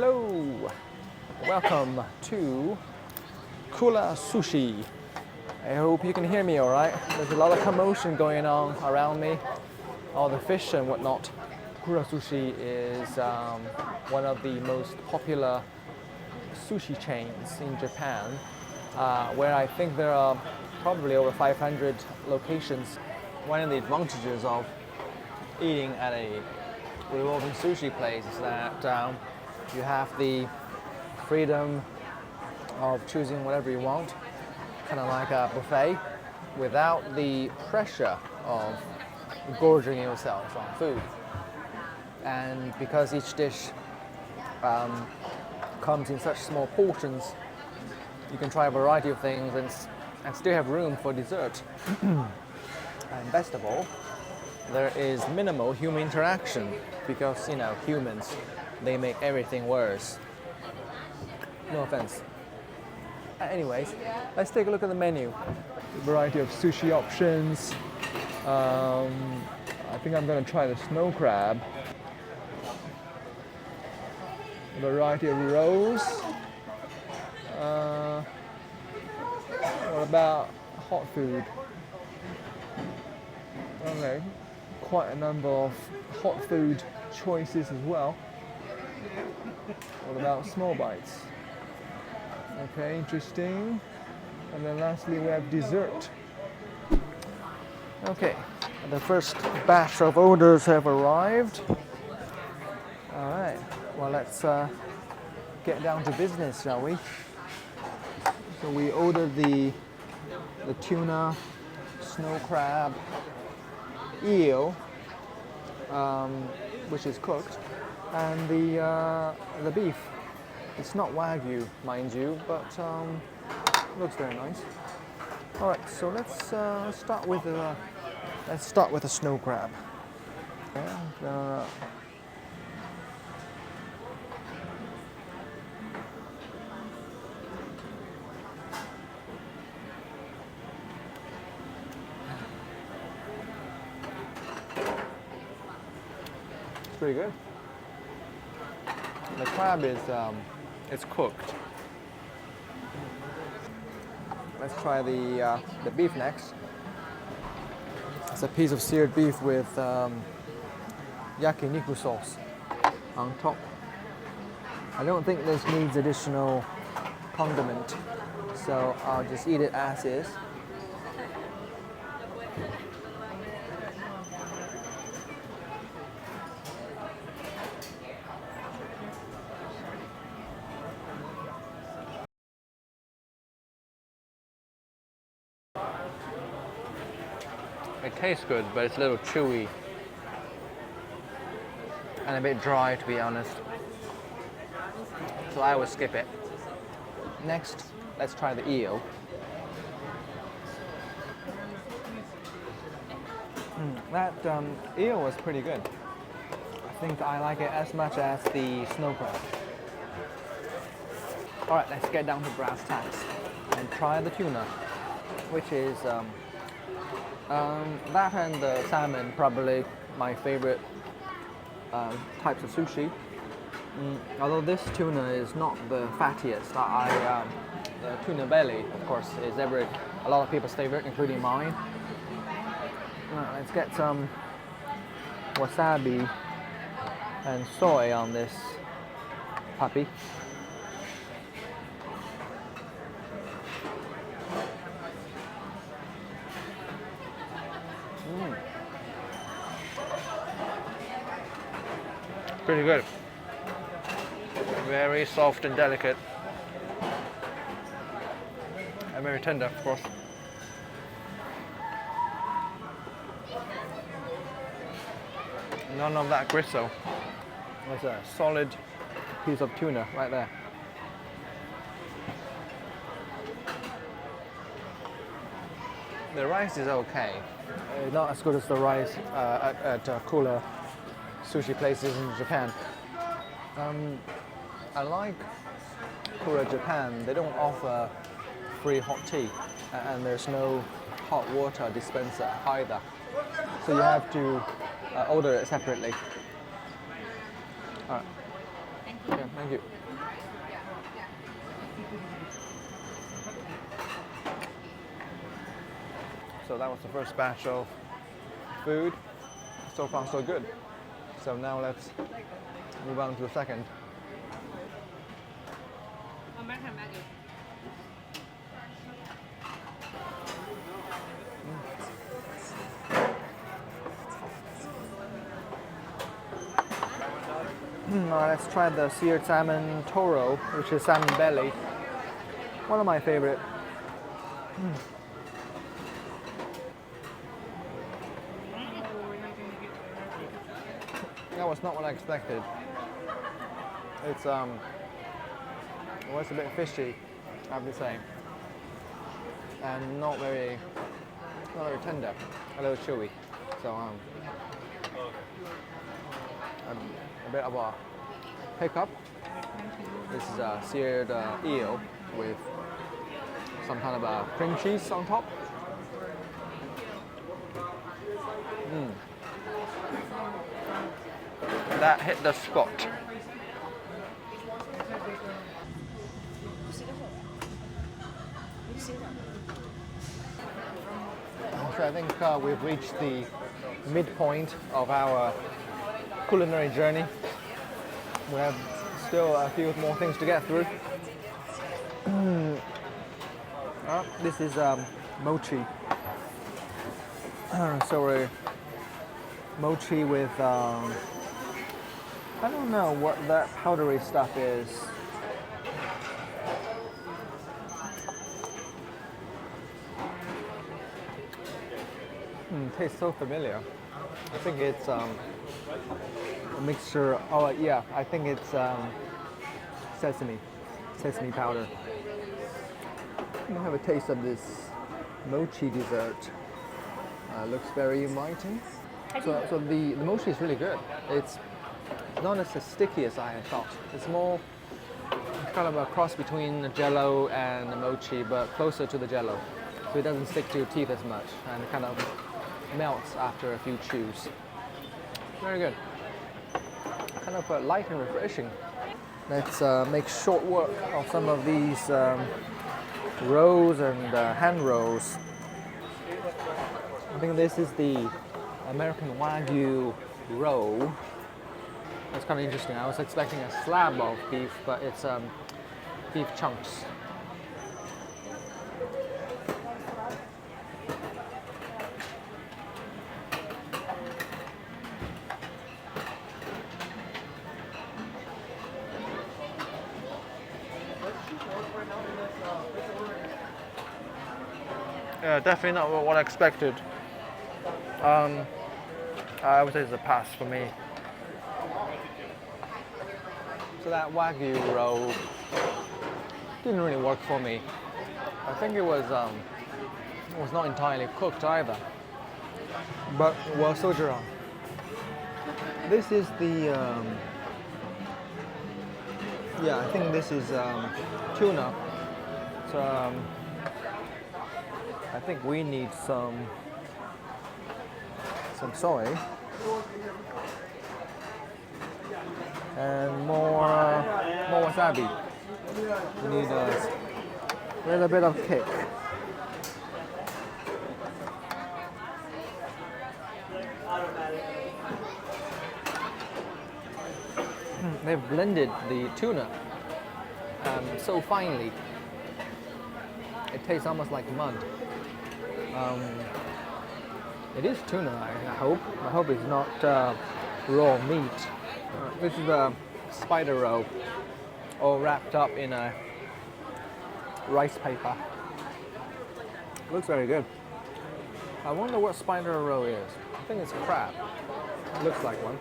Hello, welcome to Kura Sushi. I hope you can hear me all right. There's a lot of commotion going on around me, all the fish and whatnot. Kura Sushi is one of the most popular sushi chains in Japan, where I think there are probably over 500 locations. One of the advantages of eating at a revolving sushi place is that you have the freedom of choosing whatever you want, kind of like a buffet, without the pressure of gorging yourself on food. And because each dish comes in such small portions, you can try a variety of things and still have room for dessert. And best of all, there is minimal human interaction because, you know, humans, they make everything worse. No offense. Anyways, let's take a look at the menu. A variety of sushi options. I think I'm going to try the snow crab. A variety of rolls. What about hot food? Okay, quite a number of hot food choices as well. What about small bites? Okay, interesting. And then lastly we have dessert. Okay, the first batch of orders have arrived. All right, well, let's get down to business, shall we? So we ordered the tuna, snow crab, eel, which is cooked, and the beef. It's not Wagyu, mind you, but looks very nice. All right, so let's start with the snow crab. Yeah, it's pretty good. The crab is it's cooked. Let's try the beef next. It's a piece of seared beef with yakiniku sauce on top. I don't think this needs additional condiment, so I'll just eat it as is. It tastes good, but it's a little chewy and a bit dry, to be honest. So I will skip it. Next, let's try the eel. That eel was pretty good. I think I like it as much as the snow crab. All right, let's get down to brass tacks and try the tuna, which is that and the salmon, probably my favorite types of sushi. Although this tuna is not the fattiest, the tuna belly, of course, is a lot of people's favorite, including mine. Let's get some wasabi and soy on this puppy. Pretty good. Very soft and delicate. And very tender, of course. None of that gristle. There's a solid piece of tuna right there. The rice is okay. Not as good as the rice at Kura Sushi places in Japan. I like Kura Japan. They don't offer free hot tea, and there's no hot water dispenser either. So you have to order it separately. All right. Yeah, thank you. So that was the first batch of food. So far, so good. So now let's move on to the second. American Maggie. Let's try the seared salmon toro, which is salmon belly. One of my favorite. That was not what I expected. It's it was a bit fishy, I have to say, and not very tender, a little chewy. So a bit of a hiccup. This is a seared eel with some kind of a cream cheese on top. That hit the spot. So I think we've reached the midpoint of our culinary journey. We have still a few more things to get through. This is mochi. So mochi with I don't know what that powdery stuff is. Tastes so familiar. I think it's a mixture. Oh yeah, I think it's sesame powder. I'm gonna have a taste of this mochi dessert. Looks very inviting. So the mochi is really good. It's not as sticky as I thought. It's more kind of a cross between Jello and mochi, but closer to the Jello. So it doesn't stick to your teeth as much and kind of melts after a few chews. Very good. Kind of light and refreshing. Let's make short work of some of these rolls and hand rolls. I think this is the American Wagyu roll. That's kind of interesting. I was expecting a slab of beef, but it's beef chunks. Yeah, definitely not what I expected. I would say it's a pass for me. So that Wagyu roll didn't really work for me. I think it was not entirely cooked either. But well, soldier on. This is the yeah, I think this is tuna. So I think we need some soy and more wasabi. We need a little bit of kick. They've blended the tuna so finely. It tastes almost like mud. It is tuna, I hope. I hope it's not raw meat. This is a spider roll, all wrapped up in a rice paper. Looks very good. I wonder what spider roll is. I think it's crab. It looks like one.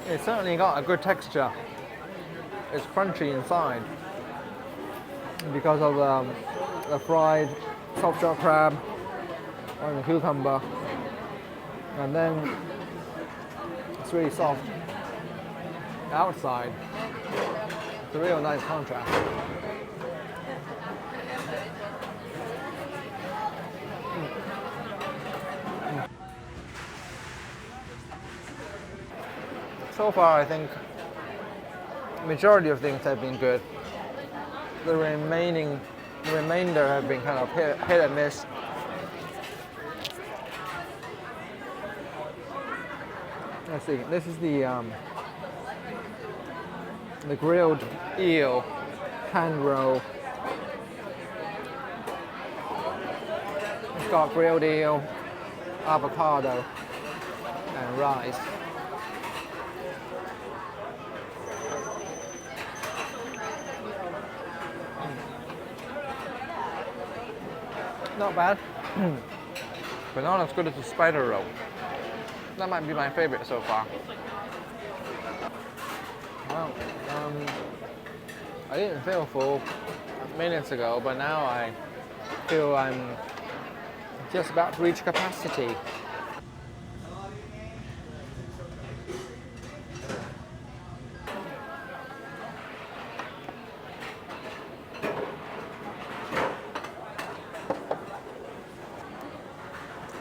It's certainly got a good texture. It's crunchy inside because of the fried soft shell crab and the cucumber, and then it's really soft outside. It's a real nice contrast. So far, I think the majority of things have been good. The remainder have been kind of hit and miss. Let's see. This is the grilled eel hand roll. It's got grilled eel, avocado, and rice. Not bad, but not as good as the spider roll. That might be my favorite so far. Well, I didn't feel full minutes ago, but now I feel I'm just about to reach capacity.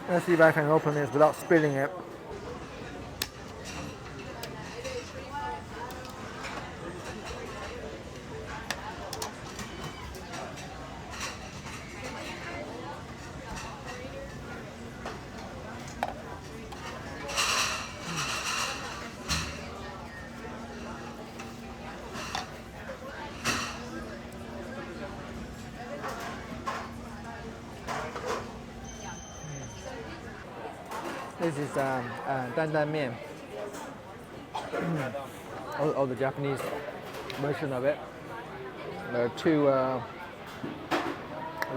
Let's see if I can open this without spilling it. This is dandan mian, or the Japanese version of it. There are two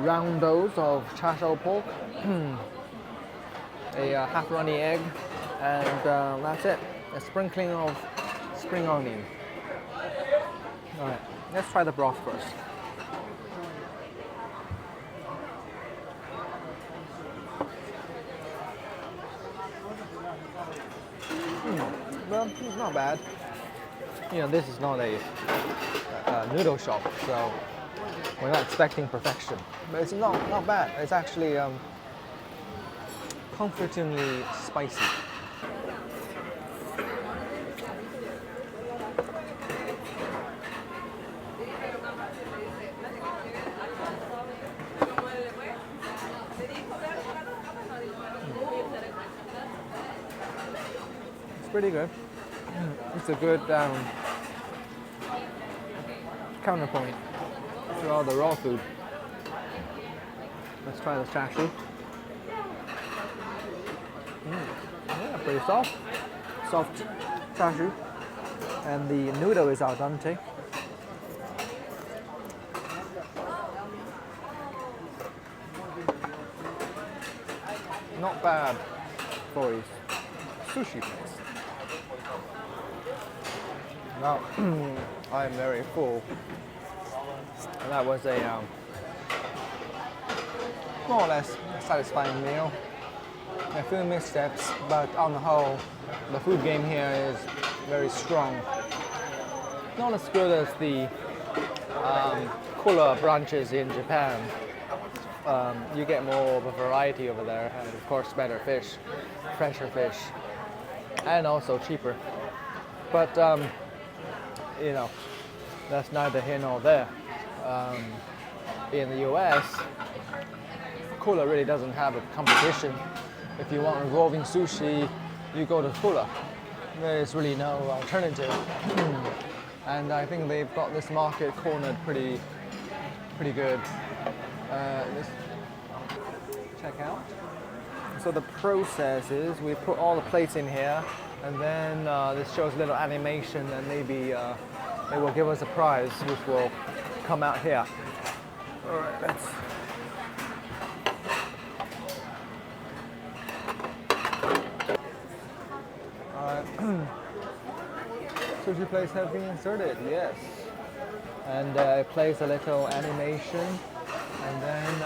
round doughs of chasho pork, a half runny egg, and that's it. A sprinkling of spring onion. All right, let's try the broth first. Well, it's not bad. You know, this is not a noodle shop, so we're not expecting perfection. But it's not bad. It's actually comfortingly spicy. It's pretty good. It's a good counterpoint to all the raw food. Let's try the chashu. Yeah, pretty soft chashu, and the noodle is al dente. Not bad for a sushi place. Now, I am very full, and that was a more or less satisfying meal. A few missteps, but on the whole, the food game here is very strong. Not as good as the Kura branches in Japan. You get more of a variety over there, and of course better fish, fresher fish, and also cheaper. But you know, that's neither here nor there. In the US, Kura really doesn't have a competition. If you want revolving sushi, you go to Kura. There is really no alternative. And I think they've got this market cornered pretty good. Let's check out. So the process is we put all the plates in here, and then this shows a little animation, and maybe they will give us a prize, which will come out here. All right, let's. Sushi plates have been inserted, yes. And it plays a little animation, and then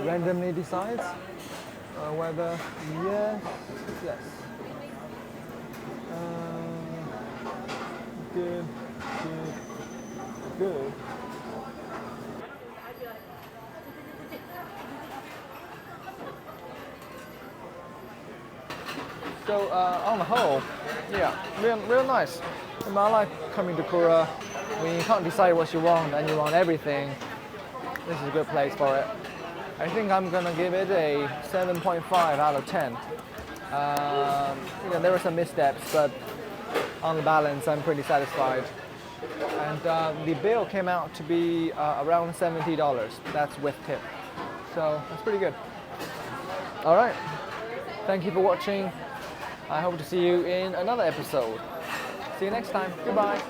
randomly decides whether yes. Good. good. So on the whole, yeah, real nice. I like coming to Kura. When you can't decide what you want and you want everything, this is a good place for it. I think I'm gonna give it a 7.5 out of 10. There were some missteps, but on the balance, I'm pretty satisfied. And the bill came out to be around $70. That's with tip. So that's pretty good. All right. Thank you for watching. I hope to see you in another episode. See you next time. Goodbye.